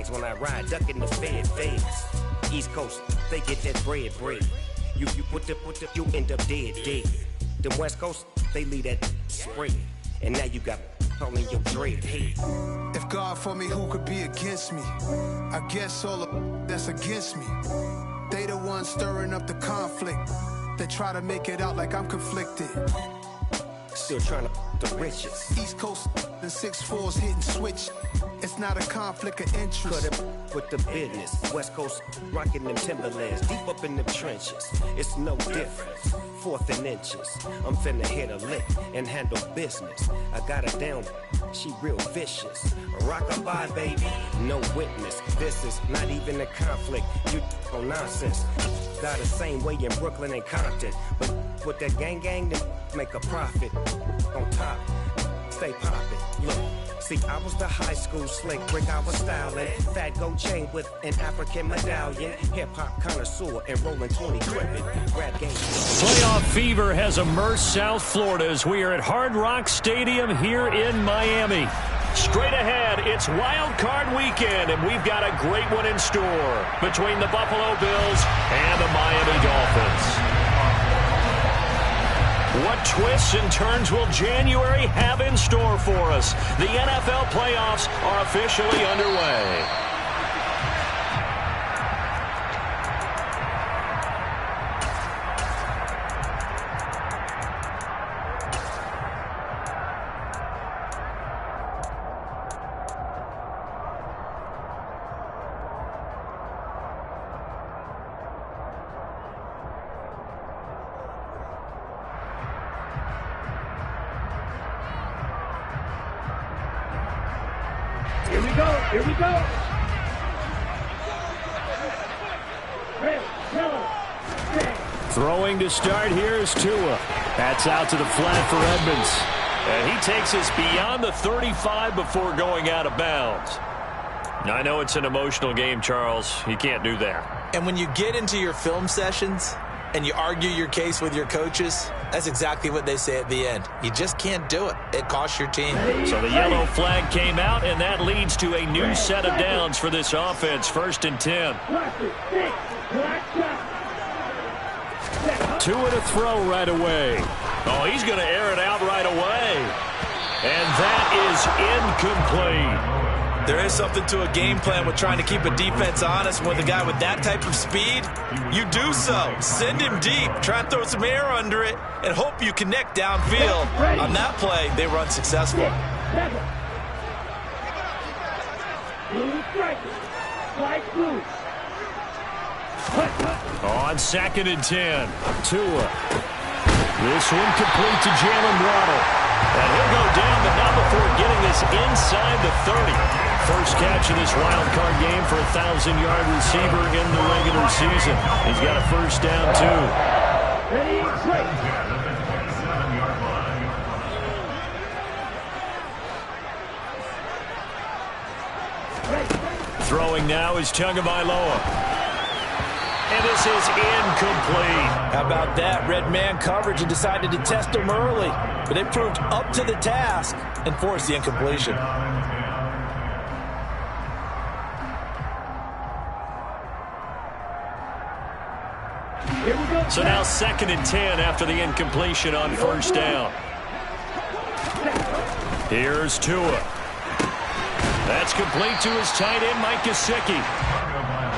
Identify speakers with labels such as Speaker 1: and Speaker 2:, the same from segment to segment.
Speaker 1: feds when I ride, ducking the feds. East Coast, they get that bread. You you end up dead. Them West Coast, they leave that spread. And now you got all in your dread head.
Speaker 2: If God for me, who could be against me? I guess all the that's against me. They the ones stirring up the conflict. They try to make it out like I'm conflicted.
Speaker 1: Still trying to the riches.
Speaker 2: East Coast and 6'4's hitting switch. It's not a conflict of interest.
Speaker 1: Cut it with the business. West Coast rocking them Timberlands, deep up in them trenches. It's no difference. 4th and inches. I'm finna hit a lick and handle business. I got her down, she real vicious. Rock-a-bye, baby, no witness. This is not even a conflict. You on nonsense. Got the same way in Brooklyn and Compton, but with that gang, then make a profit. On top, stay poppin'. Look. See, I was the high school slick brick, I was styling. Fat gold chain with an African medallion. Hip-hop connoisseur and rolling 20 gripping. Rap game.
Speaker 3: Playoff fever has immersed South Florida as we are at Hard Rock Stadium here in Miami. Straight ahead, it's Wild Card Weekend, and we've got a great one in store between the Buffalo Bills and the Miami Dolphins. What twists and turns will January have in store for us? The NFL playoffs are officially underway.
Speaker 4: Here we go.
Speaker 3: Throwing to start here is Tua. That's out to the flat for Edmonds. And he takes us beyond the 35 before going out of bounds. I know it's an emotional game, Charles. You can't do that.
Speaker 5: And when you get into your film sessions and you argue your case with your coaches, that's exactly what they say at the end. You just can't do it. It costs your team.
Speaker 3: So the yellow flag came out, and that leads to a new set of downs for this offense. 1st and 10. Tua to throw right away. Oh, he's going to air it out right away. And that is incomplete.
Speaker 5: There is something to a game plan with trying to keep a defense honest. With a guy with that type of speed, you do so. Send him deep, try and throw some air under it, and hope you connect downfield. On that play, they were unsuccessful.
Speaker 3: On 2nd and 10, Tua. This one complete to Jalen Waddle. And he'll go down, but not before getting this inside the 30. First catch of this wild card game for a 1,000-yard receiver in the regular season. He's got a first down, too. Throwing now is Tagovailoa. And this is incomplete.
Speaker 5: How about that? Red man coverage and decided to test him early. But they proved up to the task and forced the incompletion.
Speaker 3: So now 2nd and 10 after the incompletion on first down. Here's Tua. That's complete to his tight end, Mike Gesicki.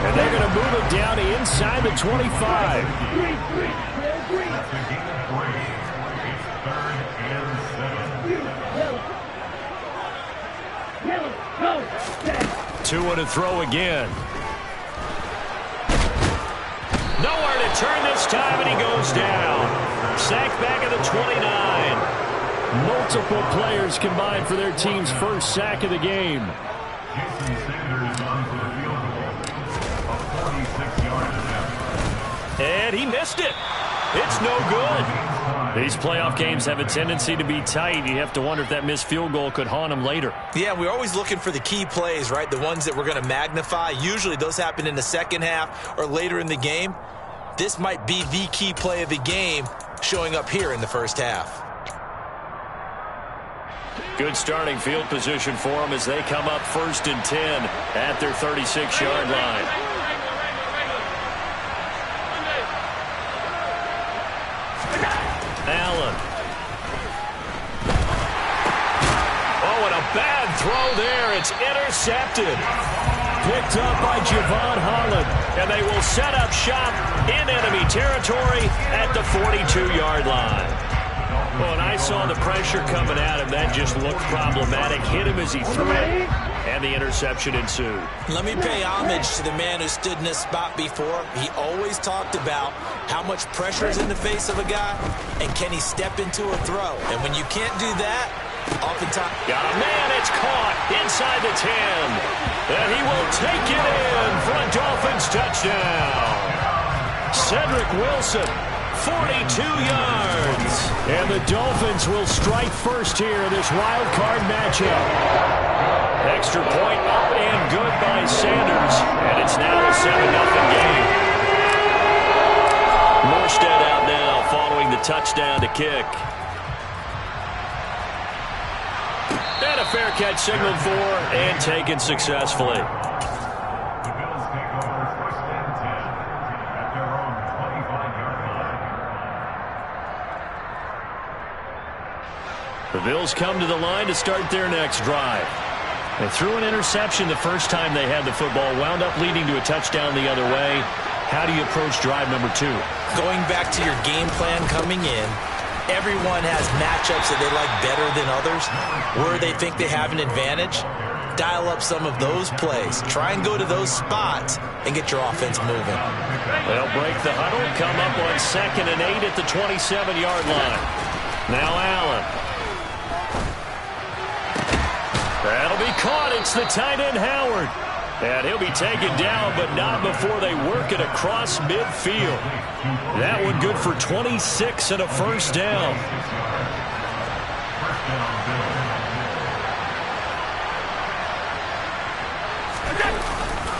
Speaker 3: And they're going to move it down to inside the 25. Tua to throw again. Nowhere to turn this time, and he goes down. Sacked back at the 29. Multiple players combined for their team's first sack of the game. And he missed it. It's no good. These playoff games have a tendency to be tight. You have to wonder if that missed field goal could haunt him later.
Speaker 5: Yeah, we're always looking for the key plays, right? The ones that we're going to magnify. Usually those happen in the second half or later in the game. This might be the key play of the game showing up here in the first half.
Speaker 3: Good starting field position for them as they come up 1st and 10 at their 36-yard line. Allen. Oh, and a bad throw there. It's intercepted. Picked up by Javon Holland. And they will set up shop in enemy territory at the 42-yard line. Well, and I saw the pressure coming at him. That just looked problematic. Hit him as he threw it, and the interception ensued.
Speaker 5: Let me pay homage to the man who stood in this spot before. He always talked about how much pressure is in the face of a guy, and can he step into a throw. And when you can't do that, oftentimes...
Speaker 3: Got a man, it's caught inside the 10. And he will take it in for a Dolphins touchdown. Cedric Wilson, 42 yards. And the Dolphins will strike first here in this wild card matchup. Extra point up and good by Sanders. And it's now a 7-0 game. Morstead out now following the touchdown to kick. And a fair catch signaled for and taken successfully. The Bills come to the line to start their next drive. They threw an interception the first time they had the football, wound up leading to a touchdown the other way. How do you approach drive number 2?
Speaker 5: Going back to your game plan coming in, everyone has matchups that they like better than others, where they think they have an advantage. Dial up some of those plays. Try and go to those spots and get your offense moving.
Speaker 3: They'll break the huddle, come up on 2nd and 8 at the 27-yard line. Now Allen. That'll be caught. It's the tight end, Howard. And he'll be taken down, but not before they work it across midfield. That one good for 26 and a first down.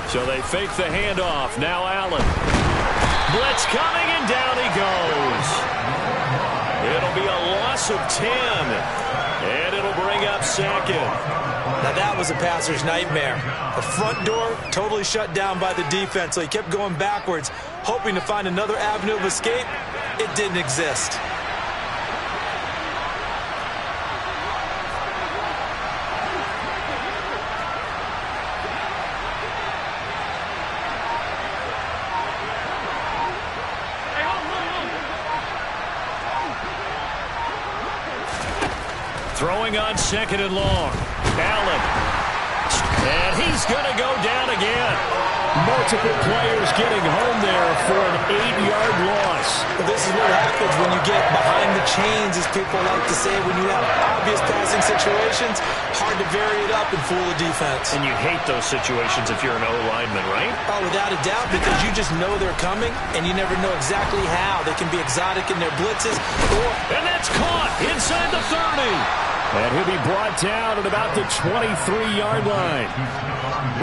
Speaker 3: So they fake the handoff. Now Allen. Blitz coming, and down he goes. It'll be a loss of 10. And it'll bring up 2nd.
Speaker 5: Now that was a passer's nightmare. The front door totally shut down by the defense, so he kept going backwards, hoping to find another avenue of escape. It didn't exist.
Speaker 3: Throwing on 2nd and long. Allen. And he's going to go down again. Multiple players getting home there for an 8-yard loss.
Speaker 5: Well, this is what happens when you get behind the chains, as people like to say. When you have obvious passing situations, hard to vary it up and fool the defense.
Speaker 3: And you hate those situations if you're an O-lineman, right?
Speaker 5: Oh, without a doubt, because you just know they're coming, and you never know exactly how. They can be exotic in their blitzes.
Speaker 3: And that's caught inside the 30. And he'll be brought down at about the 23-yard line.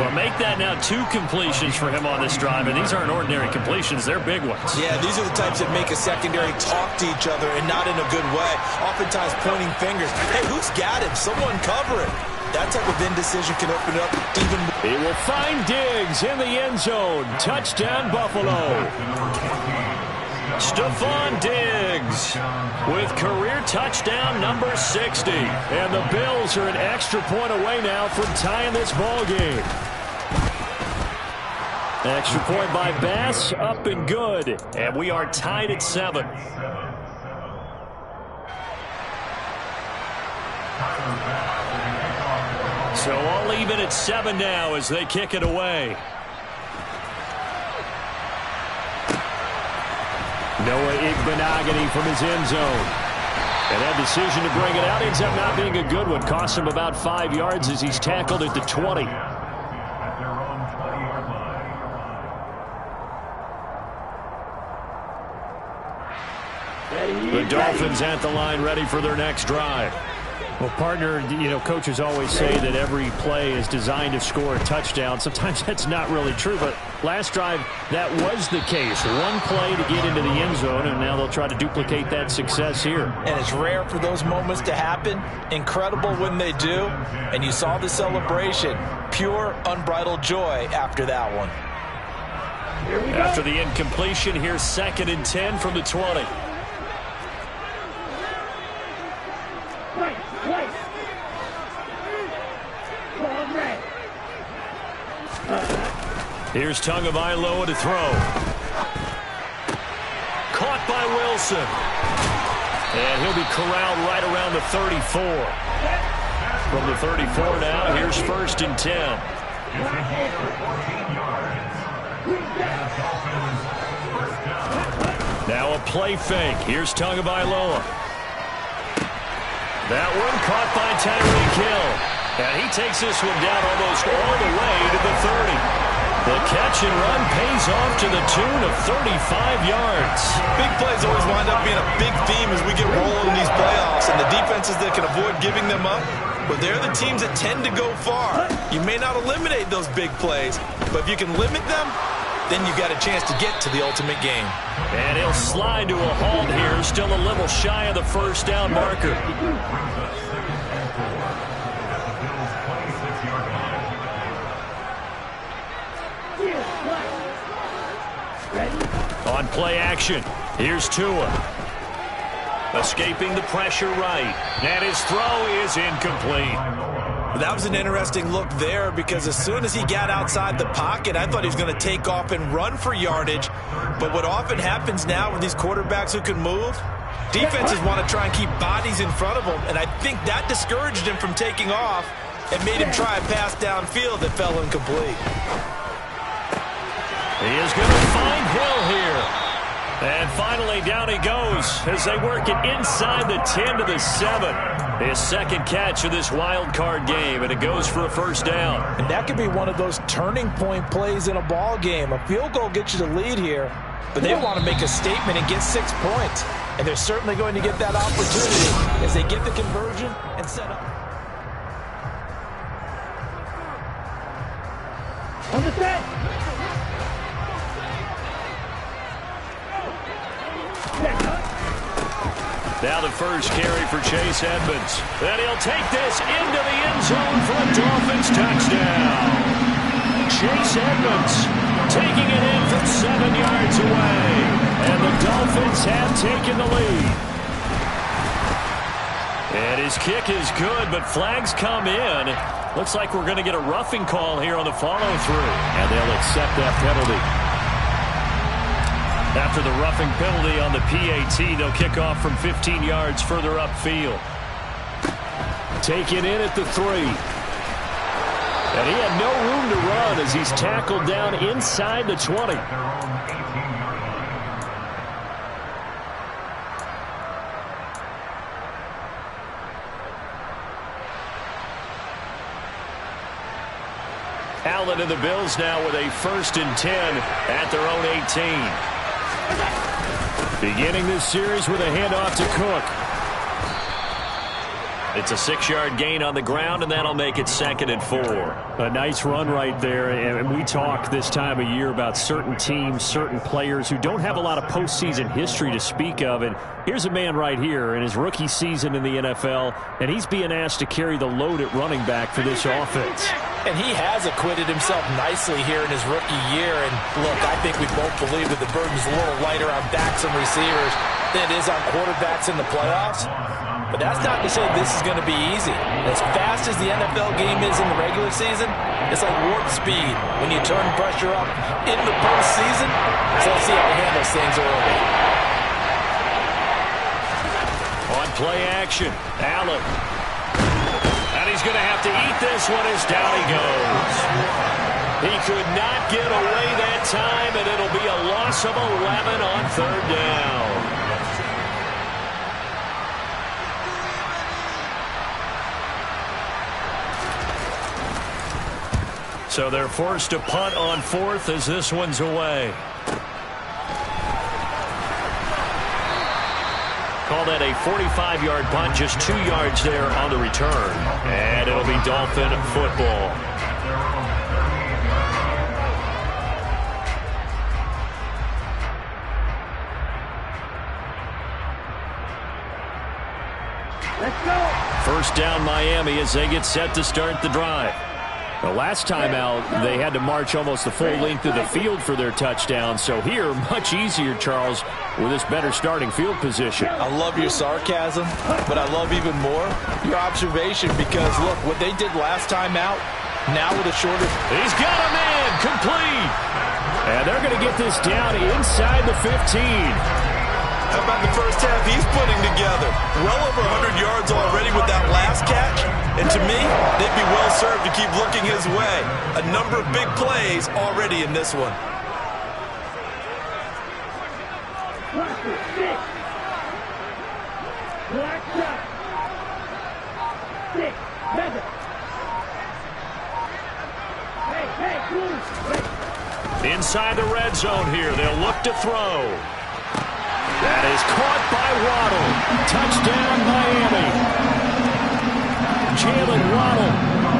Speaker 3: Well, make that now 2 completions for him on this drive, and these aren't ordinary completions. They're big ones.
Speaker 5: Yeah, these are the types that make a secondary talk to each other, and not in a good way. Oftentimes pointing fingers. Hey, who's got him? Someone cover it. That type of indecision can open up even more.
Speaker 3: He will find Diggs in the end zone. Touchdown, Buffalo. Stephon Diggs with career touchdown number 60. And the Bills are an extra point away now from tying this ball game. Extra point by Bass, up and good. And we are tied at 7. So all even at 7 now as they kick it away. Noah Igbenogany from his end zone. And that decision to bring it out ends up not being a good one. Cost him about 5 yards as he's tackled at the 20. The Dolphins at the line ready for their next drive. Well, partner, coaches always say that every play is designed to score a touchdown. Sometimes that's not really true, but last drive, that was the case. One play to get into the end zone, and now they'll try to duplicate that success here.
Speaker 5: And it's rare for those moments to happen. Incredible when they do. And you saw the celebration. Pure, unbridled joy after that one.
Speaker 3: After the incompletion, here's 2nd and 10 from the 20. Here's Tagovailoa to throw. Caught by Wilson. And he'll be corralled right around the 34. From the 34 now, here's 1st and 10. Now a play fake. Here's Tagovailoa. That one caught by Tyreek Hill. And he takes this one down almost all the way to the 30. The catch and run pays off to the tune of 35 yards.
Speaker 5: Big plays always wind up being a big theme as we get rolling in these playoffs. And the defenses that can avoid giving them up, but they're the teams that tend to go far. You may not eliminate those big plays, but if you can limit them, then you've got a chance to get to the ultimate game.
Speaker 3: And he'll slide to a halt here, still a little shy of the 1st down marker. On play action, here's Tua. Escaping the pressure right. And his throw is incomplete.
Speaker 5: That was an interesting look there because as soon as he got outside the pocket, I thought he was going to take off and run for yardage. But what often happens now with these quarterbacks who can move, defenses want to try and keep bodies in front of them. And I think that discouraged him from taking off and made him try a pass downfield that fell incomplete.
Speaker 3: He is going to find Hill here. And finally, down he goes as they work it inside the 10 to the 7. His 2nd catch of this wild card game, and it goes for a 1st down.
Speaker 5: And that could be one of those turning point plays in a ball game. A field goal gets you the lead here, but they want to make a statement and get 6 points. And they're certainly going to get that opportunity as they get the conversion and set up.
Speaker 4: On the set.
Speaker 3: Now the first carry for Chase Edmonds. And he'll take this into the end zone for a Dolphins touchdown. Chase Edmonds taking it in from 7 yards away. And the Dolphins have taken the lead. And his kick is good, but flags come in. Looks like we're going to get a roughing call here on the follow-through. And they'll accept that penalty. After the roughing penalty on the PAT, they'll kick off from 15 yards further upfield. Taken in at the 3. And he had no room to run as he's tackled down inside the 20. Allen and the Bills now with a 1st and 10 at their own 18. Beginning this series with a handoff to Cook. It's a 6-yard gain on the ground, and that'll make it 2nd and 4. A nice run right there, and we talk this time of year about certain teams, certain players who don't have a lot of postseason history to speak of, and here's a man right here in his rookie season in the NFL, and he's being asked to carry the load at running back for this offense.
Speaker 5: And he has acquitted himself nicely here in his rookie year, and look, I think we both believe that the burden's a little lighter on backs and receivers than it is on quarterbacks in the playoffs. But that's not to say this is going to be easy. As fast as the NFL game is in the regular season, it's like warp speed when you turn pressure up in the postseason. So let's see how he handles things early.
Speaker 3: On play action, Allen. And he's going to have to eat this one as down he goes. He could not get away that time, and it'll be a loss of 11 on 3rd down. So they're forced to punt on 4th as this one's away. Call that a 45-yard punt, just 2 yards there on the return. And it'll be Dolphin football.
Speaker 4: Let's go.
Speaker 3: First down Miami as they get set to start the drive. The last time out, they had to march almost the full length of the field for their touchdown. So here, much easier, Charles, with this better starting field position.
Speaker 5: I love your sarcasm, but I love even more your observation because, look, what they did last time out, now with a shorter...
Speaker 3: He's got a man, complete. And they're going to get this down inside the 15.
Speaker 5: How about the first half he's putting together? Well over 100 yards already with that last catch. And to me, they'd be well served to keep looking his way. A number of big plays already in this one.
Speaker 3: Inside the red zone here, they'll look to throw. That is caught by Waddle. Touchdown, Miami. Jalen Waddle,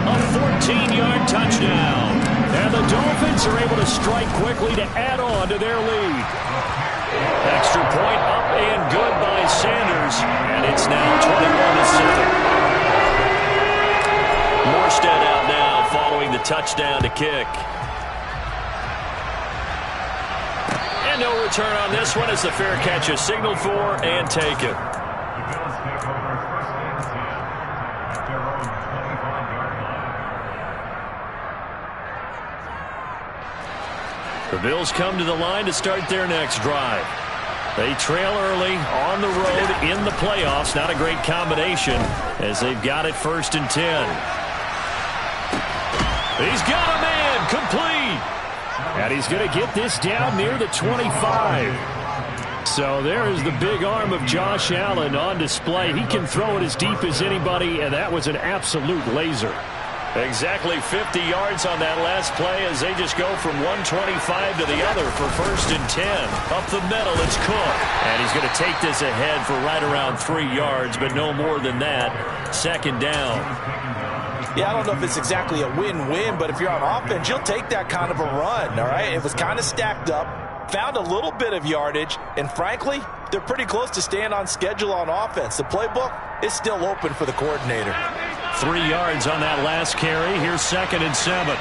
Speaker 3: a 14-yard touchdown. And the Dolphins are able to strike quickly to add on to their lead. Extra point up and good by Sanders. And it's now 21-7. Morstead out now following the touchdown to kick. No return on this one as the fair catch is signaled for and taken. The Bills come to the line to start their next drive. They trail early on the road in the playoffs. Not a great combination as they've got it 1st and 10. He's got a man, complete. And he's going to get this down near the 25. So there is the big arm of Josh Allen on display. He can throw it as deep as anybody, and that was an absolute laser. Exactly 50 yards on that last play as they just go from 125 to the other for 1st and 10. Up the middle, it's Cook. And he's going to take this ahead for right around 3 yards, but no more than that. 2nd down.
Speaker 5: Yeah, I don't know if it's exactly a win-win, but if you're on offense, you'll take that kind of a run, all right? It was kind of stacked up, found a little bit of yardage, and frankly, they're pretty close to staying on schedule on offense. The playbook is still open for the coordinator.
Speaker 3: 3 yards on that last carry. Here's 2nd and 7.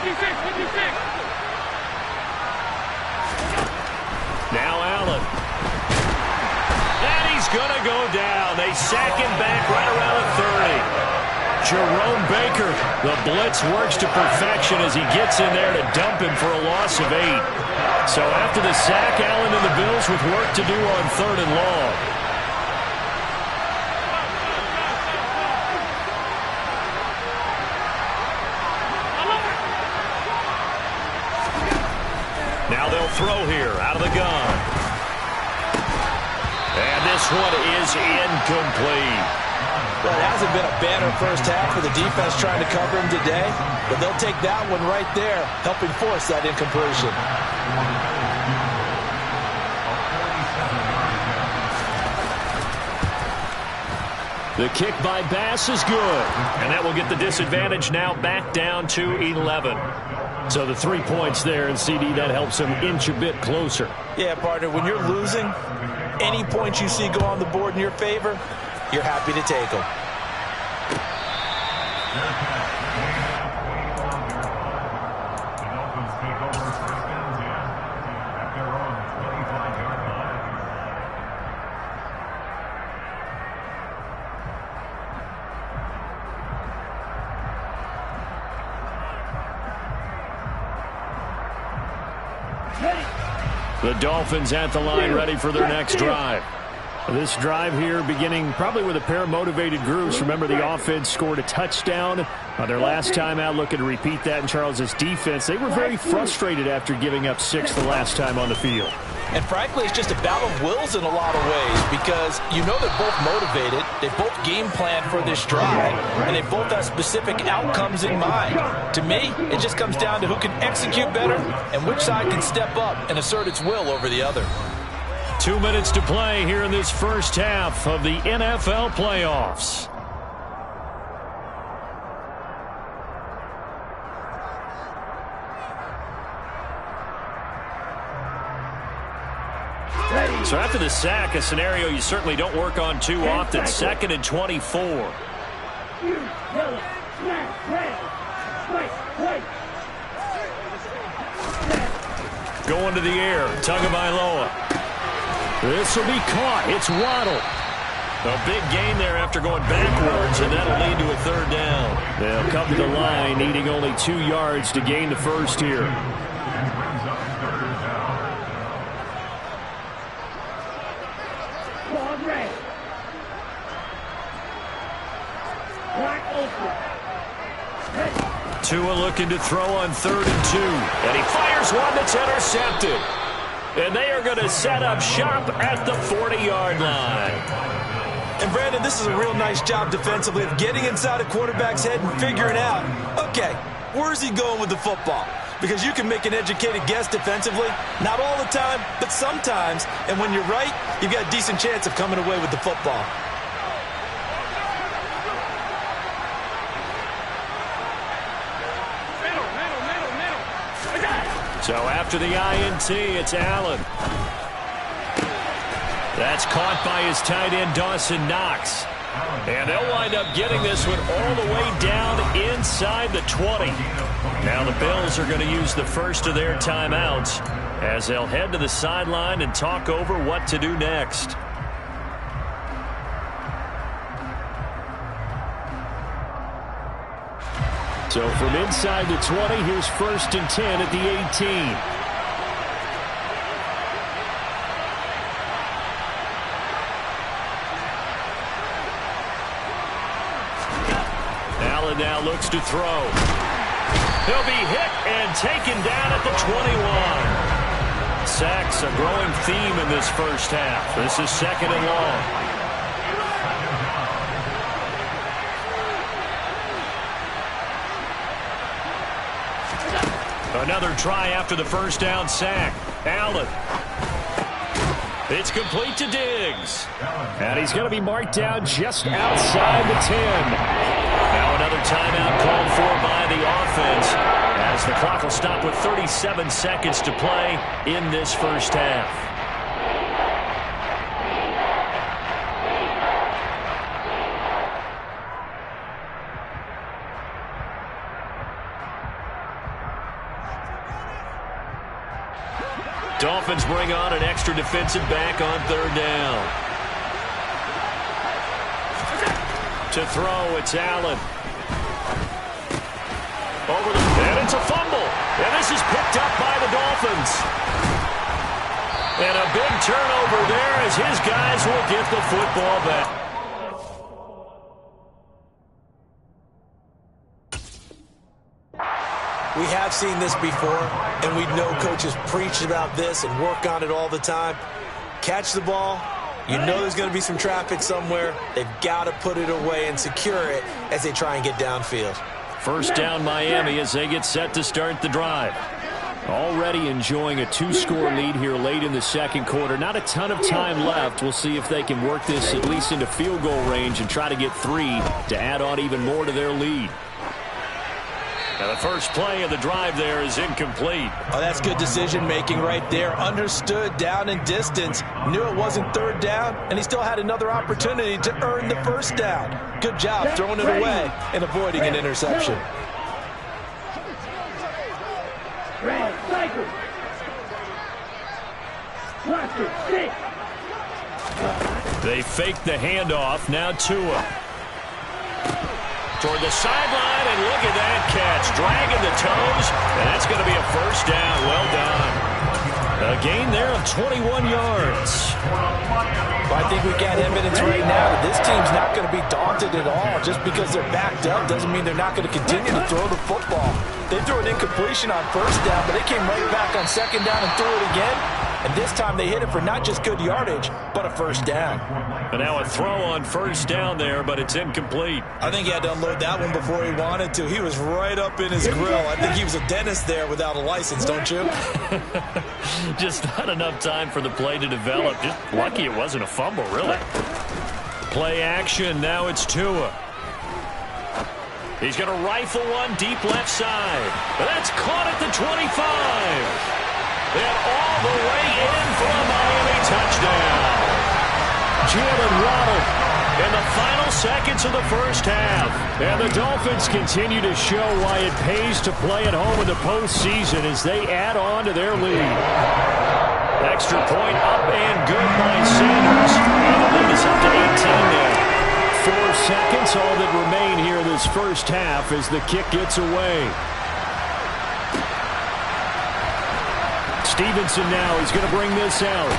Speaker 4: 56.
Speaker 3: Now Allen. And he's going to go down. They sack him back right around the 30. Jerome Baker, the blitz works to perfection as he gets in there to dump him for a loss of 8. So after the sack, Allen and the Bills with work to do on 3rd and long. Now they'll throw here out of the gun. And this one is incomplete.
Speaker 5: Well, it hasn't been a banner first half for the defense trying to cover him today, but they'll take that one right there, helping force that incompletion.
Speaker 3: The kick by Bass is good, and that will get the disadvantage now back down to 11. So the 3 points there, and CD, that helps them inch a bit closer.
Speaker 5: Yeah, partner, when you're losing, any points you see go on the board in your favor, you're happy to take them.
Speaker 3: The Dolphins at the line ready for their next drive. This drive here beginning probably with a pair of motivated groups. Remember, the offense scored a touchdown on their last time out, looking to repeat that in Charles's defense. They were very frustrated after giving up 6 the last time on the field.
Speaker 5: And frankly, it's just a battle of wills in a lot of ways because you know they're both motivated, they both game plan for this drive, and they both have specific outcomes in mind. To me, it just comes down to who can execute better and which side can step up and assert its will over the other.
Speaker 3: 2 minutes to play here in this first half of the NFL playoffs. So after the sack, a scenario you certainly don't work on too often. 2nd and 24. Going to the air, Tagovailoa. This will be caught. It's Waddle. A big gain there after going backwards, and that'll lead to a 3rd down. They'll come to the line, needing only 2 yards to gain the first here. Tua looking to throw on 3rd and 2. And he fires one that's intercepted. And they are going to set up shop at the 40-yard line.
Speaker 5: And Brandon, this is a real nice job defensively of getting inside a quarterback's head and figuring out, okay, where's he going with the football? Because you can make an educated guess defensively, not all the time, but sometimes. And when you're right, you've got a decent chance of coming away with the football.
Speaker 3: So after the INT, it's Allen. That's caught by his tight end, Dawson Knox. And they'll wind up getting this one all the way down inside the 20. Now the Bills are going to use the first of their timeouts as they'll head to the sideline and talk over what to do next. So from inside the 20, here's 1st and 10 at the 18. Allen now looks to throw. He'll be hit and taken down at the 21. Sacks a growing theme in this first half. This is 2nd and long. Another try after the first down sack. Allen. It's complete to Diggs. And he's going to be marked down just outside the 10. Now another timeout called for by the offense as the clock will stop with 37 seconds to play in this first half. Dolphins bring on an extra defensive back on 3rd down. To throw, it's Allen. And it's a fumble. And this is picked up by the Dolphins. And a big turnover there as his guys will get the football back.
Speaker 5: We have seen this before, and we know coaches preach about this and work on it all the time. Catch the ball. You know there's going to be some traffic somewhere. They've got to put it away and secure it as they try and get downfield.
Speaker 3: 1st down Miami as they get set to start the drive. Already enjoying a 2-score lead here late in the 2nd quarter. Not a ton of time left. We'll see if they can work this at least into field goal range and try to get 3 to add on even more to their lead. Now the first play of the drive there is incomplete.
Speaker 5: Oh, that's good decision-making right there. Understood down and distance. Knew it wasn't 3rd down, and he still had another opportunity to earn the 1st down. Good job throwing it away and avoiding an interception.
Speaker 3: They fake the handoff. Now Tua. Toward the sideline, and look at that catch. Dragging the toes, and that's going to be a 1st down. Well done. A gain there of 21 yards.
Speaker 5: Well, I think we got evidence right now that this team's not going to be daunted at all. Just because they're backed up doesn't mean they're not going to continue to throw the football. They threw an incompletion on 1st down, but they came right back on 2nd down and threw it again. And this time they hit it for not just good yardage, but a first down.
Speaker 3: And now a throw on first down there, but it's incomplete.
Speaker 5: I think he had to unload that one before he wanted to. He was right up in his grill. I think he was a dentist there without a license, don't you?
Speaker 3: Just not enough time for the play to develop. Just lucky it wasn't a fumble, really. Play action. Now it's Tua. He's going to rifle one deep left side. That's caught at the 25. And all the way in for a Miami touchdown. Jalen Waddle in the final seconds of the first half. And the Dolphins continue to show why it pays to play at home in the postseason as they add on to their lead. Extra point up and good by Sanders. And the lead is up to 18 now. 4 seconds, all that remain here this first half as the kick gets away. Stevenson now is going to bring this out.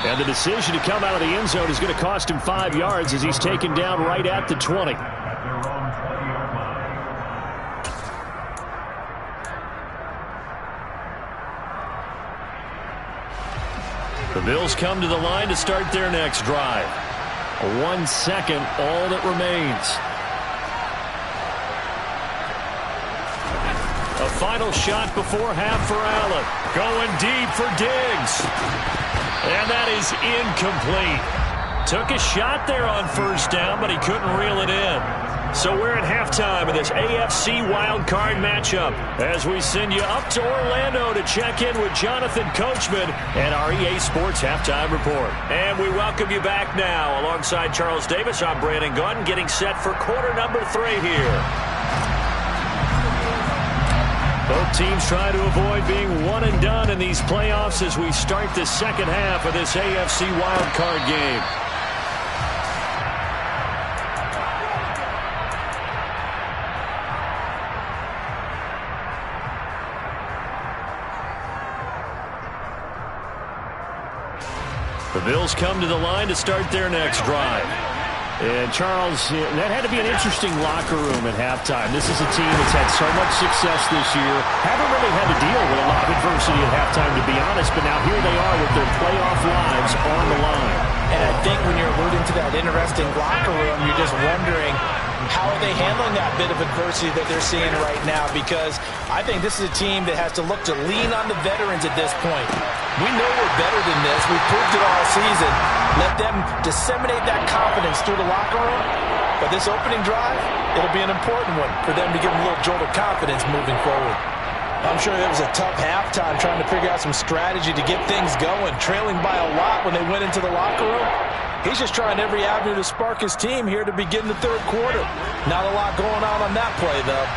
Speaker 3: And the decision to come out of the end zone is going to cost him 5 yards as he's taken down right at the 20. The Bills come to the line to start their next drive. 1 second, all that remains. A final shot before half for Allen. Going deep for Diggs. And that is incomplete. Took a shot there on first down, but he couldn't reel it in. So we're at halftime of this AFC wildcard matchup as we send you up to Orlando to check in with Jonathan Coachman and our EA Sports Halftime Report. And we welcome you back now. Alongside Charles Davis, I'm Brandon Gunn, getting set for quarter number 3 here. Both teams try to avoid being one and done in these playoffs as we start the second half of this AFC wildcard game. The Bills come to the line to start their next drive. And, Charles, that had to be an interesting locker room at halftime. This is a team that's had so much success this year. Haven't really had to deal with a lot of adversity at halftime, to be honest, but now here they are with their playoff lives on the line.
Speaker 5: And I think when you're alluding to that interesting locker room, you're just wondering, how are they handling that bit of adversity that they're seeing right now? Because I think this is a team that has to look to lean on the veterans at this point. We know we're better than this. We've proved it all season. Let them disseminate that confidence through the locker room. But this opening drive, it'll be an important one for them to give them a little jolt of confidence moving forward. I'm sure it was a tough halftime trying to figure out some strategy to get things going, trailing by a lot when they went into the locker room. He's just trying every avenue to spark his team here to begin the third quarter. Not a lot going on that play, though.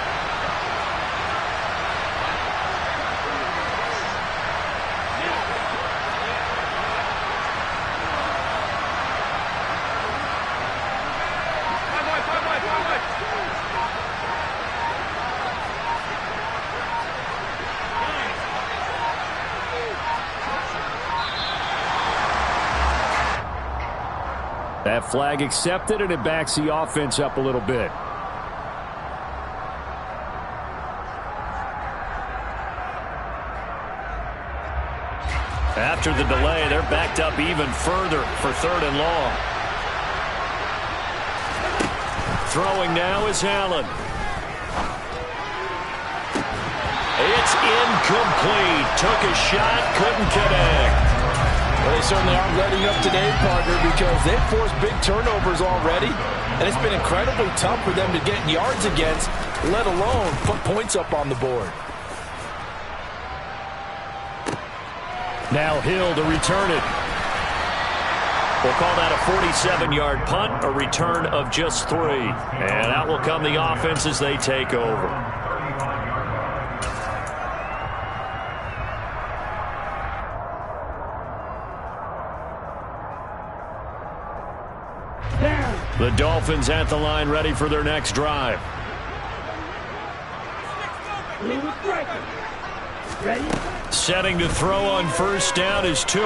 Speaker 3: That flag accepted, and it backs the offense up a little bit. After the delay, they're backed up even further for 3rd and long. Throwing now is Allen. It's incomplete. Took a shot, couldn't connect.
Speaker 5: Well, they certainly aren't letting up today, partner, because they've forced big turnovers already, and it's been incredibly tough for them to get yards against, let alone put points up on the board.
Speaker 3: Now Hill to return it. We'll call that a 47-yard punt, a return of just 3. And out will come the offense as they take over. The Dolphins at the line ready for their next drive. Setting to throw on first down is Tua.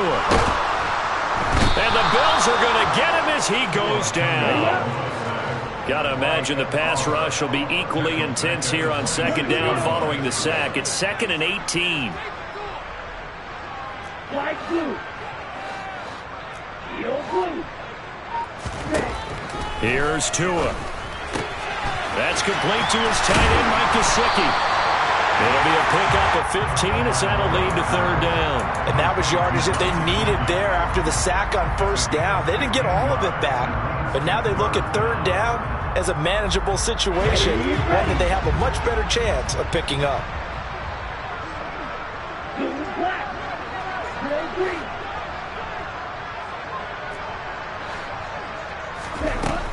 Speaker 3: And the Bills are going to get him as he goes down. Got to imagine the pass rush will be equally intense here on second down following the sack. It's 2nd and 18.
Speaker 4: Flag blue. Field blue.
Speaker 3: Here's Tua. That's complete to his tight end, Mike Gesicki. It'll be a pickup of 15 as that'll lead to third down.
Speaker 5: And that was yardage that they needed there after the sack on first down. They didn't get all of it back, but now they look at third down as a manageable situation, one that they have a much better chance of picking up.
Speaker 4: Black. Green.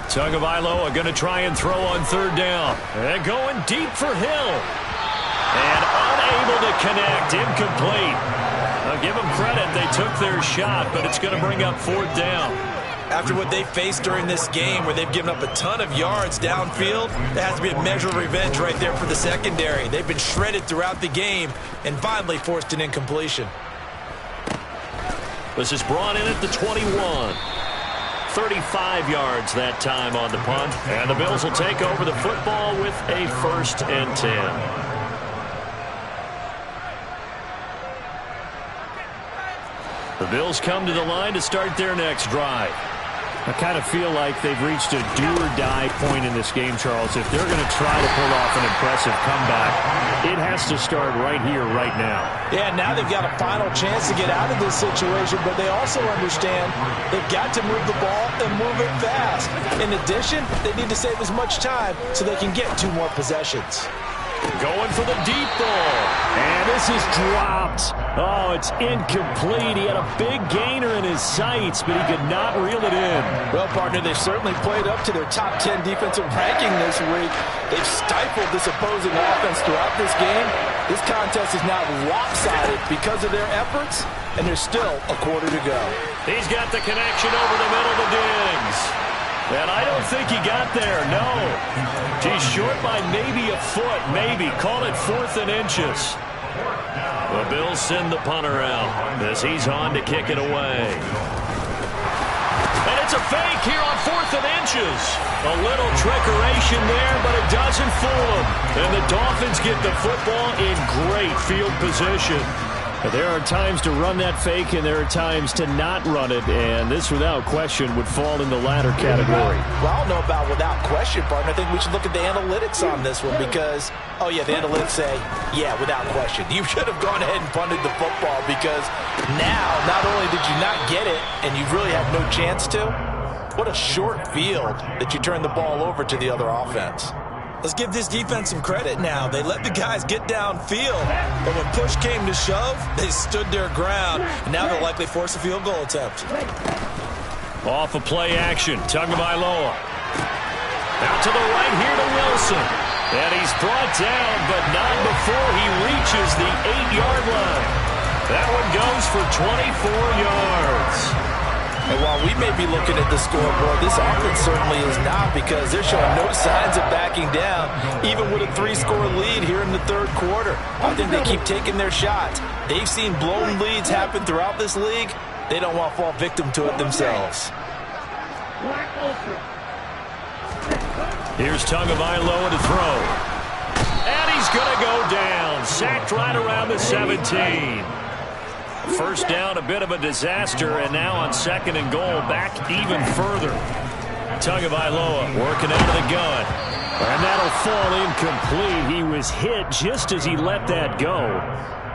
Speaker 3: Tagovailoa going to try and throw on third down. And going deep for Hill. And unable to connect. Incomplete. I'll give them credit. They took their shot, but it's going to bring up fourth down.
Speaker 5: After what they faced during this game where they've given up a ton of yards downfield, that has to be a measure of revenge right there for the secondary. They've been shredded throughout the game and finally forced an incompletion.
Speaker 3: This is brought in at the 21. 35 yards that time on the punt. And the Bills will take over the football with a 1st and 10. The Bills come to the line to start their next drive. I kind of feel like they've reached a do-or-die point in this game, Charles. If they're going to try to pull off an impressive comeback, it has to start right here, right now.
Speaker 5: Yeah, now they've got a final chance to get out of this situation, but they also understand they've got to move the ball and move it fast. In addition, they need to save as much time so they can get 2 more possessions.
Speaker 3: Going for the deep ball. And this is dropped. Oh, it's incomplete. He had a big gainer in his sights, but he could not reel it in.
Speaker 5: Well, partner, they've certainly played up to their top 10 defensive ranking this week. They've stifled this opposing offense throughout this game. This contest is now lopsided because of their efforts, and there's still a quarter to go.
Speaker 3: He's got the connection over the middle to Diggs. And I don't think he got there, no. He's short by maybe a foot, maybe. Call it 4th and inches. The Bills send the punter out as he's on to kick it away. And it's a fake here on 4th and inches. A little trickeration there, but it doesn't fool them. And the Dolphins get the football in great field position. There are times to run that fake, and there are times to not run it, and this, without question, would fall in the latter category.
Speaker 5: Well, I don't know about without question, partner. I think we should look at the analytics on this one because, oh, yeah, the analytics say, yeah, without question. You should have gone ahead and punted the football because now, not only did you not get it, and you really have no chance to, what a short field that you turn the ball over to the other offense. Let's give this defense some credit now. They let the guys get downfield, but when push came to shove, they stood their ground, and now they'll likely force a field goal attempt.
Speaker 3: Off of play action, Tagovailoa. Out to the right here to Wilson. And he's brought down, but not before he reaches the 8-yard line. That one goes for 24 yards.
Speaker 5: And while we may be looking at the scoreboard, this offense certainly is not because they're showing no signs of backing down, even with a 3-score lead here in the third quarter. I think they keep taking their shots. They've seen blown leads happen throughout this league. They don't want to fall victim to it themselves.
Speaker 3: Here's Tagovailoa to throw. And he's going to go down. Sacked right around the 17. First down, a bit of a disaster, and now on 2nd and goal, back even further. Tagovailoa working out of the gun. And that'll fall incomplete. He was hit just as he let that go.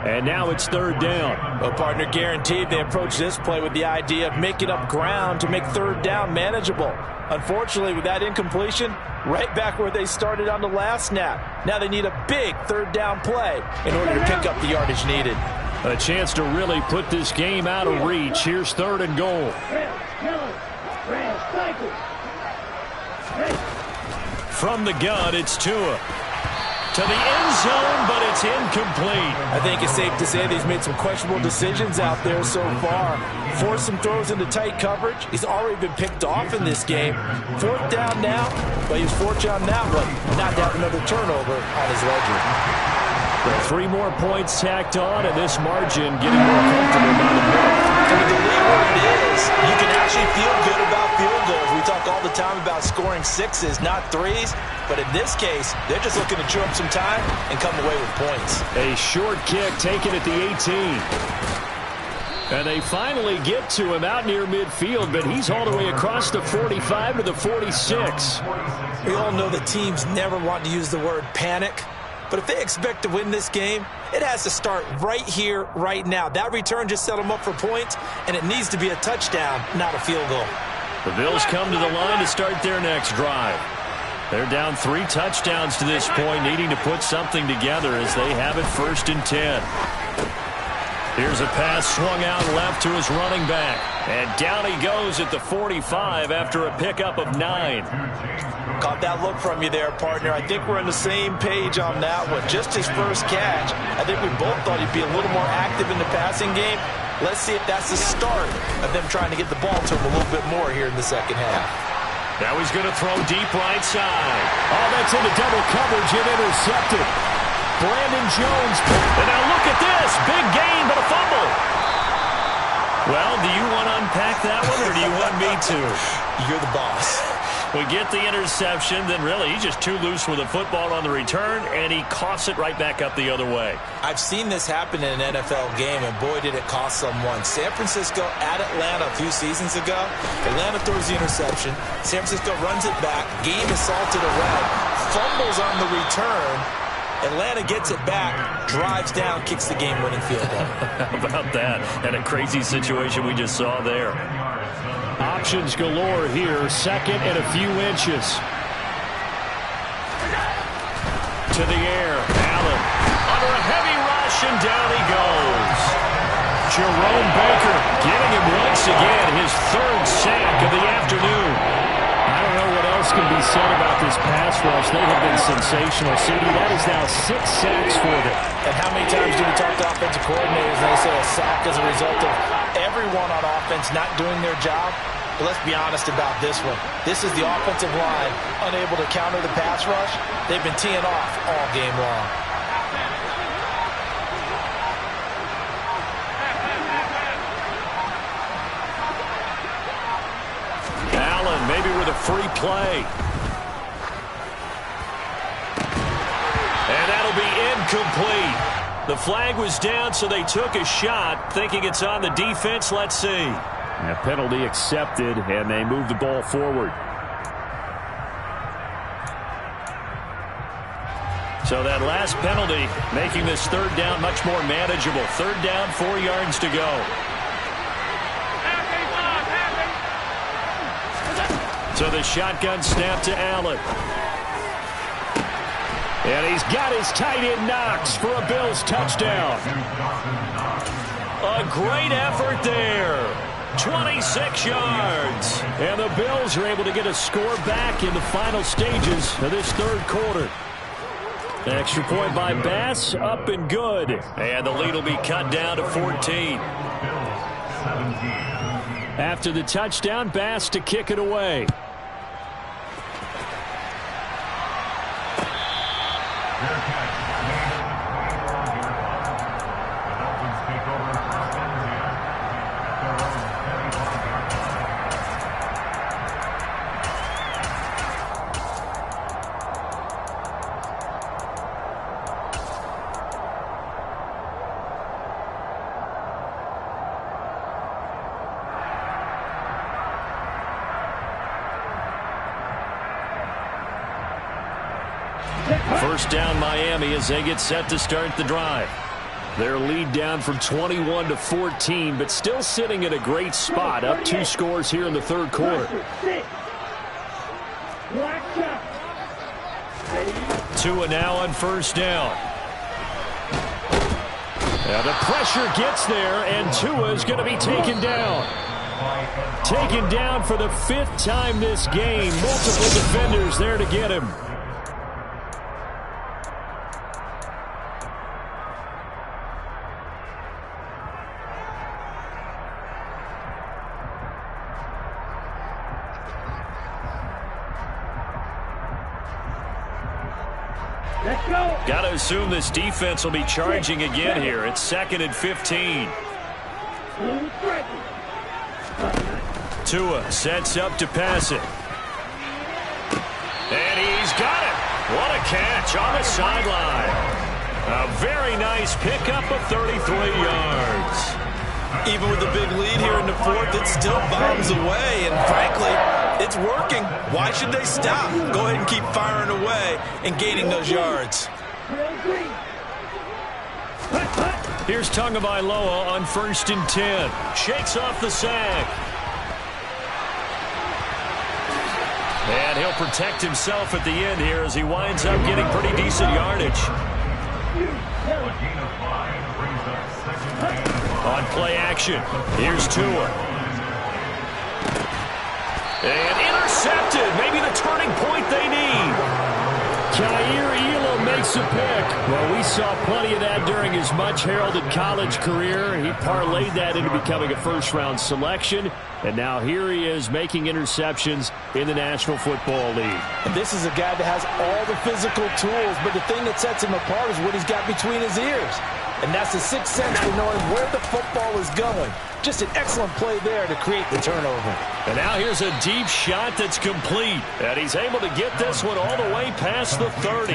Speaker 3: And now it's 3rd down.
Speaker 5: Well, partner, guaranteed they approach this play with the idea of making up ground to make 3rd down manageable. Unfortunately, with that incompletion, right back where they started on the last snap. Now they need a big 3rd down play in order to pick up the yardage needed.
Speaker 3: A chance to really put this game out of reach. Here's 3rd and goal. From the gun, it's Tua. To the end zone, but it's incomplete.
Speaker 5: I think it's safe to say that he's made some questionable decisions out there so far. Forced some throws into tight coverage. He's already been picked off in this game. 4th down now, but he was fortunate on that one. Not to have another turnover on his ledger.
Speaker 3: 3 more points tacked on, and this margin getting more comfortable by the minute.
Speaker 5: And with the lead where it is, you can actually feel good about field goals. We talk all the time about scoring 6s, not 3s. But in this case, they're just looking to chew up some time and come away with points.
Speaker 3: A short kick taken at the 18. And they finally get to him out near midfield, but he's all the way across the 45 to the 46.
Speaker 5: We all know that teams never want to use the word panic, but if they expect to win this game, it has to start right here, right now. That return just set them up for points, and it needs to be a touchdown, not a field goal.
Speaker 3: The Bills come to the line to start their next drive. They're down 3 touchdowns to this point, needing to put something together as they have it 1st and 10. Here's a pass swung out left to his running back. And down he goes at the 45 after a pickup of 9.
Speaker 5: Caught that look from you there, partner. I think we're on the same page on that one. Just his first catch. I think we both thought he'd be a little more active in the passing game. Let's see if that's the start of them trying to get the ball to him a little bit more here in the second half.
Speaker 3: Now he's going to throw deep right side. Oh, that's into double coverage and intercepted. Brandon Jones. And now look at this. Big gain, but a fumble. Well, do you want to unpack that one, or do you want me to?
Speaker 5: You're the boss.
Speaker 3: We get the interception, then really he's just too loose with the football on the return, and he coughs it right back up the other way.
Speaker 5: I've seen this happen in an NFL game, and boy, did it cost someone. San Francisco at Atlanta a few seasons ago. Atlanta throws the interception. San Francisco runs it back. Game is salted away. Fumbles on the return. Atlanta gets it back, drives down, kicks the game-winning field goal.
Speaker 3: How about that? And a crazy situation we just saw there. Options galore here, 2nd and a few inches. To the air, Allen under a heavy rush, and down he goes. Jerome Baker getting him once again, his 3rd sack of the afternoon. I don't know what else can be said about this pass rush. They have been sensational. CD, that is now 6 sacks for them.
Speaker 5: And how many times do we talk to offensive coordinators and they say a sack is a result of everyone on offense not doing their job? But let's be honest about this one. This is the offensive line unable to counter the pass rush. They've been teeing off all game long.
Speaker 3: Allen maybe with a free play. And that'll be incomplete. The flag was down, so they took a shot, thinking it's on the defense. Let's see. A penalty accepted, and they move the ball forward. So that last penalty making this 3rd down much more manageable. 3rd down, 4 yards to go. So the shotgun snap to Allen. And he's got his tight end Knox for a Bills touchdown. A great effort there. 26 yards. And the Bills are able to get a score back in the final stages of this 3rd quarter. Extra point by Bass, up and good. And the lead will be cut down to 14. After the touchdown, Bass to kick it away. First down Miami as they get set to start the drive. Their lead down from 21 to 14, but still sitting at a great spot, up 2 scores here in the 3rd quarter. Tua now on 1st down. Now the pressure gets there, and Tua is going to be taken down. Taken down for the 5th time this game. Multiple defenders there to get him. Got to assume this defense will be charging again here. It's 2nd and 15. Tua sets up to pass it. And he's got it. What a catch on the sideline. A very nice pickup of 33 yards.
Speaker 5: Even with a big lead here in the fourth, it still bombs away. And frankly, it's working. Why should they stop? Go ahead and keep firing away and gaining those yards.
Speaker 3: Here's Tagovailoa on 1st and 10. Shakes off the sack. And he'll protect himself at the end here as he winds up getting pretty decent yardage. On play action, here's Tua. And intercepted. Maybe the turning point they need. Jair Elam makes a pick. Well, we saw plenty of that during his much-heralded college career. He parlayed that into becoming a first-round selection. And now here he is making interceptions in the National Football League.
Speaker 5: And this is a guy that has all the physical tools, but the thing that sets him apart is what he's got between his ears. And that's the sixth sense for knowing where the football is going. Just an excellent play there to create the turnover.
Speaker 3: And now here's a deep shot that's complete. And he's able to get this one all the way past the 30.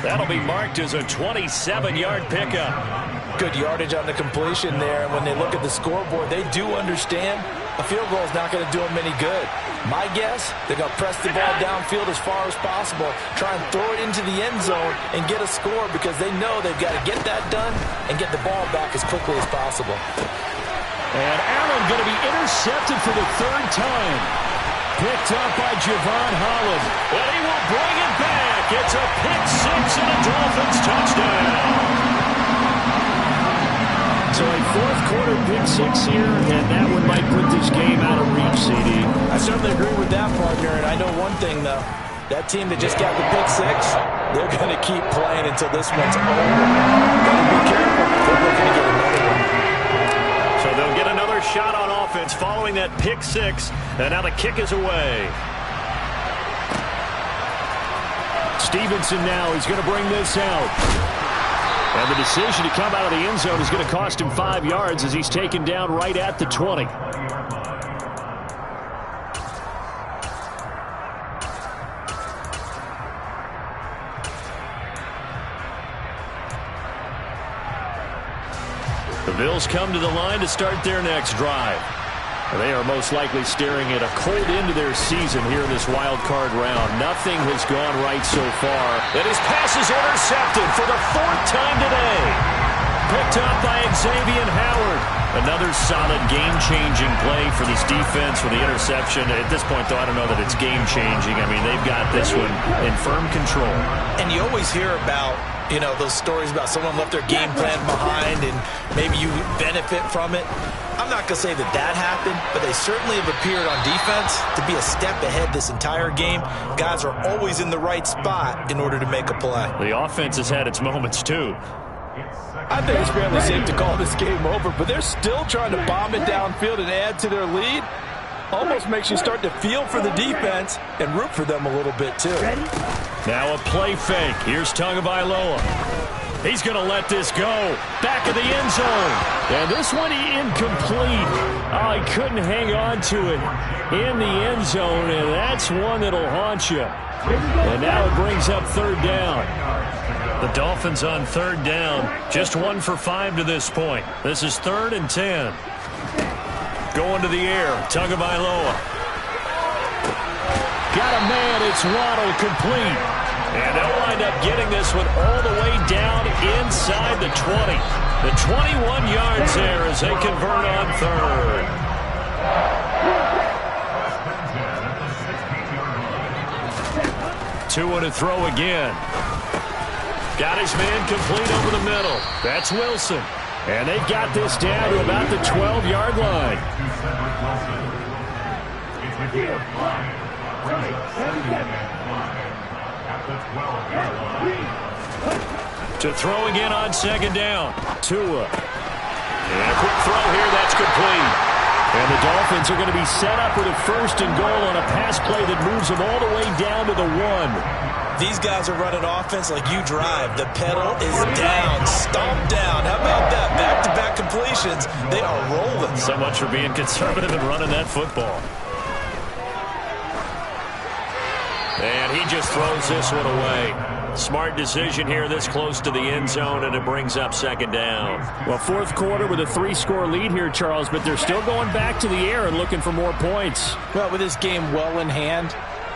Speaker 3: That'll be marked as a 27-yard pickup.
Speaker 5: Good yardage on the completion there. And when they look at the scoreboard, they do understand a field goal is not going to do them any good. My guess, they're going to press the ball downfield as far as possible, try and throw it into the end zone and get a score because they know they've got to get that done and get the ball back as quickly as possible.
Speaker 3: And Allen going to be intercepted for the third time. Picked up by Javon Holland. And he will bring it back. It's a pick six and a Dolphins touchdown. So a fourth-quarter pick six here, and that one might put this game out of reach, CD.
Speaker 5: I certainly agree with that, partner, and I know one thing, though. That team that just got the pick six, they're going to keep playing until this one's over. Got to be careful. They're looking to get another one.
Speaker 3: So they'll get another shot on offense following that pick six, and now the kick is away. Stevenson now, he's going to bring this out. And the decision to come out of the end zone is going to cost him 5 yards as he's taken down right at the 20. The Bills come to the line to start their next drive. They are most likely staring at a cold end to their season here in this wild card round. Nothing has gone right so far. And his pass is intercepted for the fourth time today. Picked up by Xavier Howard. Another solid game-changing play for this defense with the interception. At this point, though, I don't know that it's game-changing. I mean, they've got this one in firm control. And you always hear about, you know, those stories about someone left their game plan behind and maybe you benefit from it. I'm not going to say that that happened, but they certainly have appeared on defense to be a step ahead this entire game. Guys are always in the right spot in order to make a play. The offense has had its moments, too.
Speaker 5: I think it's fairly safe to call this game over, but they're still trying to bomb it downfield and add to their lead. Almost makes you start to feel for the defense and root for them a little bit, too.
Speaker 3: Now a play fake. Here's Tagovailoa. He's going to let this go. Back of the end zone. And this one incomplete. Oh, he couldn't hang on to it in the end zone, and that's one that'll haunt you. And now it brings up third down. The Dolphins on third down. Just 1 for 5 to this point. This is 3rd and 10. Going to the air. Tagovailoa. Got a man. It's Waddle complete. And they'll wind up getting this one all the way down inside the 20. The 21 yards there as they convert on third. Tua to throw again. Got his man complete over the middle. That's Wilson. And they've got this down to about the 12-yard line. To throw again on second down. Tua. And a quick throw here. That's complete. And the Dolphins are going to be set up with a 1st and goal on a pass play that moves them all the way down to the 1. These guys are running offense like you drive. The pedal is down. Stomp down. How about that? Back-to-back completions. They are rolling. So much for being conservative and running that football. And he just throws this one away. Smart decision here this close to the end zone, and it brings up second down.
Speaker 6: Well, fourth quarter with a 3-score lead here, Charles, but they're still going back to the air and looking for more points.
Speaker 5: Well, with this game well in hand,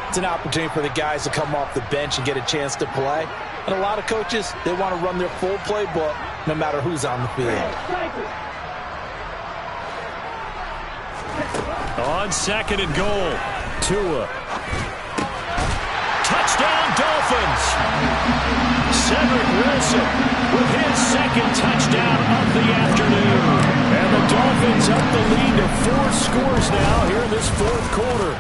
Speaker 5: it's an opportunity for the guys to come off the bench and get a chance to play. And a lot of coaches, they want to run their full playbook no matter who's on the field.
Speaker 3: On second and goal, Tua. Touchdown, Dolphins! Cedric Wilson with his second touchdown of the afternoon.
Speaker 6: And the Dolphins up the lead to 4 scores now here in this fourth quarter.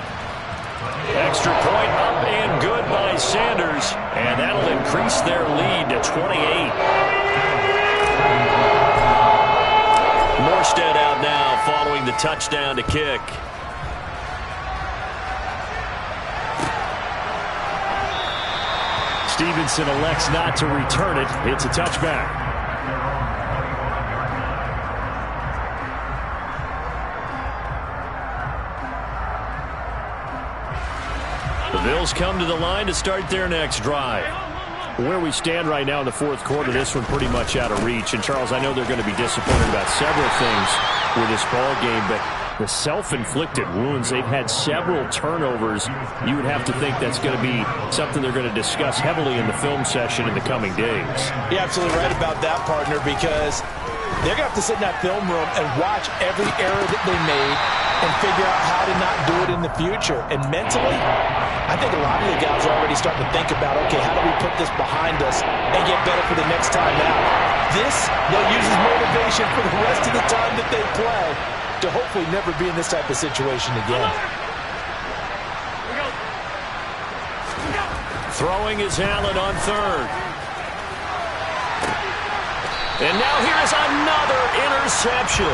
Speaker 3: Extra point up and good by Sanders, and that'll increase their lead to 28. Morstead out now following the touchdown to kick.
Speaker 6: Stevenson elects not to return it. It's a touchback.
Speaker 3: The Bills come to the line to start their next drive.
Speaker 6: Where we stand right now in the fourth quarter, this one pretty much out of reach. And, Charles, I know they're going to be disappointed about several things with this ball game, but the self-inflicted wounds, they've had several turnovers. You would have to think that's going to be something they're going to discuss heavily in the film session in the coming days.
Speaker 5: You're absolutely right about that, partner, because they're going to have to sit in that film room and watch every error that they made and figure out how to not do it in the future. And mentally, I think a lot of the guys are already starting to think about, okay, how do we put this behind us and get better for the next time out? This, they'll use as motivation for the rest of the time that they play to hopefully never be in this type of situation again.
Speaker 3: Throwing is Allen on third. And now here's another interception.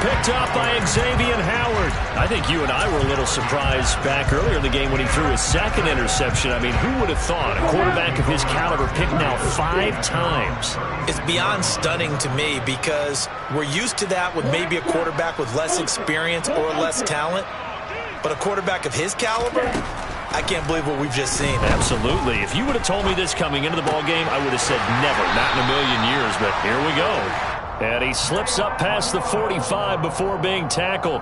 Speaker 3: Picked up by Xavier Howard. I think you and I were a little surprised back earlier in the game when he threw his second interception. I mean, who would have thought a quarterback of his caliber picked now 5 times?
Speaker 5: It's beyond stunning to me because we're used to that with maybe a quarterback with less experience or less talent. But a quarterback of his caliber, I can't believe what we've just seen.
Speaker 3: Absolutely. If you would have told me this coming into the ballgame, I would have said never, not in a million years. But here we go. And he slips up past the 45 before being tackled.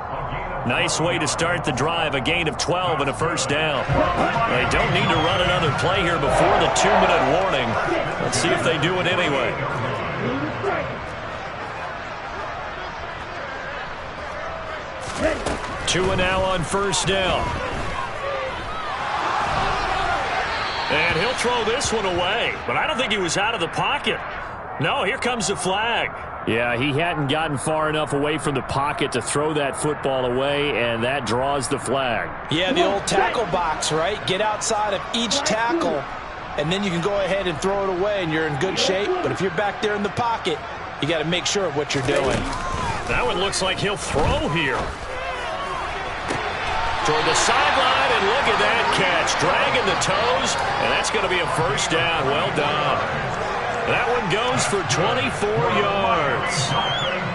Speaker 3: Nice way to start the drive, a gain of 12 and a first down. They don't need to run another play here before the 2-minute warning. Let's see if they do it anyway. Tua now on first down. And he'll throw this one away, but I don't think he was out of the pocket. No, here comes the flag.
Speaker 6: Yeah, he hadn't gotten far enough away from the pocket to throw that football away, and that draws the flag.
Speaker 5: Yeah, the old tackle box, right? Get outside of each tackle, and then you can go ahead and throw it away, and you're in good shape. But if you're back there in the pocket, you got to make sure of what you're doing.
Speaker 3: That one looks like he'll throw here. Toward the sideline, and look at that catch. Dragging the toes, and that's going to be a first down. Well done. That one goes for 24 yards.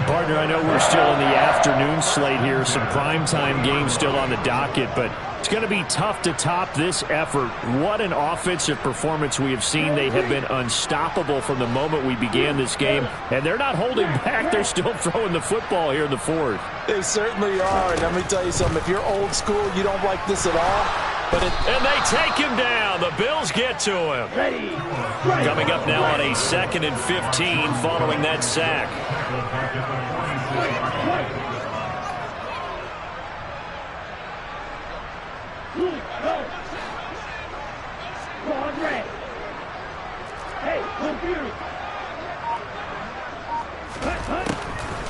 Speaker 6: Partner, I know we're still in the afternoon slate here. Some primetime games still on the docket, but it's going to be tough to top this effort. What an offensive performance we have seen. They have been unstoppable from the moment we began this game, and they're not holding back. They're still throwing the football here in the fourth.
Speaker 5: They certainly are, and let me tell you something. If you're old school, you don't like this at all.
Speaker 3: And they take him down. The Bills get to him. Coming up now on a 2nd and 15 following that sack.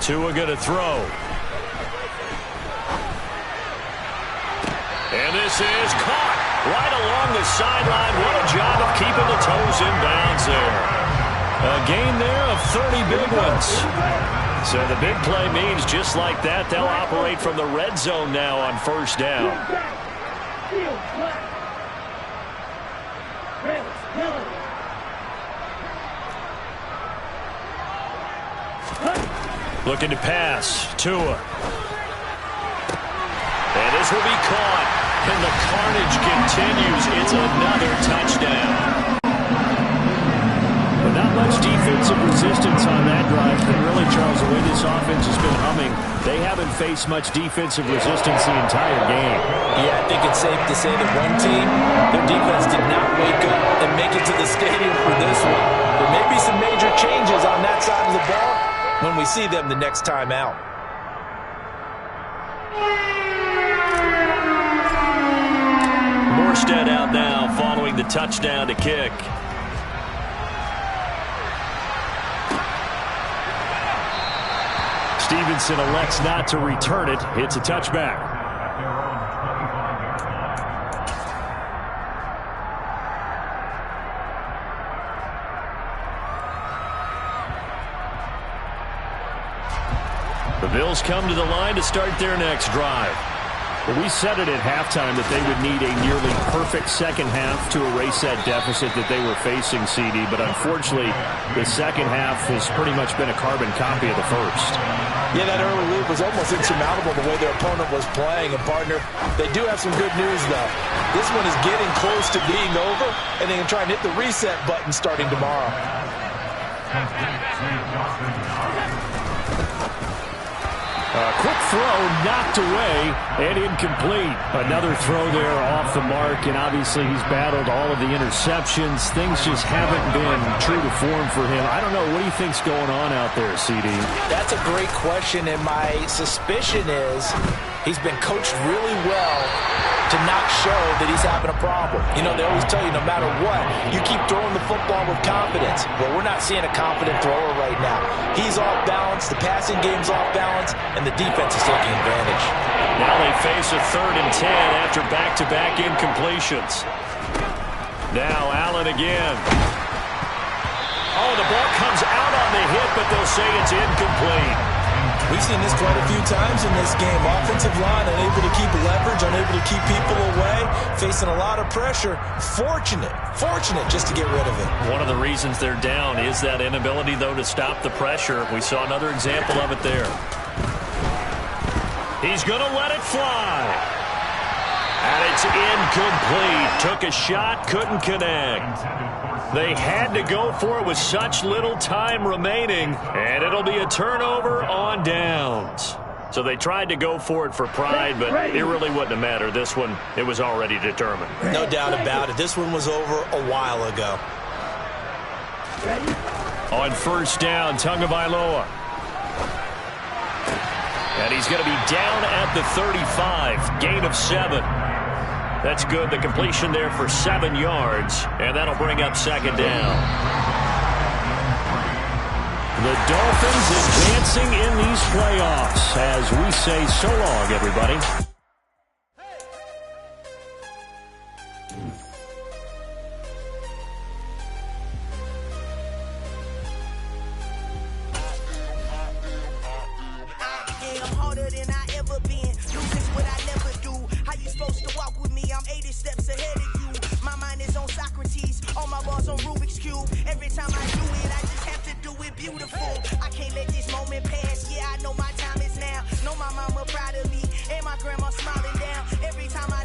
Speaker 3: Tua going to throw. And this is caught right along the sideline. What a job of keeping the toes in bounds there. A gain there of 30 big ones. So the big play means just like that, they'll operate from the red zone now on first down. Looking to pass. Tua. And this will be caught. And the carnage continues. It's another touchdown.
Speaker 6: defensive resistance on that drive. And really, Charles, the way this offense has been humming, they haven't faced much defensive resistance the entire game.
Speaker 5: Yeah, I think it's safe to say that one team, their defense did not wake up and make it to the stadium for this one. There may be some major changes on that side of the ball when we see them the next time out.
Speaker 3: Morstead out now following the touchdown to kick. Stevenson elects not to return it. It's a touchback. The Bills come to the line to start their next drive. Well, we said it at halftime that they would need a nearly perfect second half to erase that deficit that they were facing, CD. But unfortunately, the second half has pretty much been a carbon copy of the first.
Speaker 5: Yeah, that early lead was almost insurmountable the way their opponent was playing. And, partner, they do have some good news, though. This one is getting close to being over, and they can try and hit the reset button starting tomorrow.
Speaker 6: A quick throw knocked away and incomplete. Another throw there off the mark, and obviously he's battled all of the interceptions. Things just haven't been true to form for him. I don't know. What do you think's going on out there, CD?
Speaker 5: That's a great question, and my suspicion is he's been coached really well to not show that he's having a problem. You know, they always tell you no matter what, you keep throwing the football with confidence. Well, we're not seeing a confident thrower right now. He's off balance, the passing game's off balance, and the defense is taking advantage.
Speaker 3: Now they face a 3rd and 10 after back-to-back incompletions. Now Allen again. Oh, the ball comes out on the hit, but they'll say it's incomplete.
Speaker 5: We've seen this quite a few times in this game. Offensive line unable to keep leverage, unable to keep people away, facing a lot of pressure. Fortunate just to get rid of it.
Speaker 3: One of the reasons they're down is that inability, though, to stop the pressure. We saw another example of it there. He's going to let it fly. And it's incomplete. Took a shot, couldn't connect. They had to go for it with such little time remaining, and it'll be a turnover on downs. So they tried to go for it for pride, but it really wouldn't have mattered. This one, it was already determined.
Speaker 5: No doubt about it. This one was over a while ago.
Speaker 3: On first down, Tagovailoa. And he's going to be down at the 35, gain of 7. That's good. The completion there for 7 yards, and that'll bring up second down. The Dolphins advancing in these playoffs as we say so long, everybody.
Speaker 7: I'm harder than I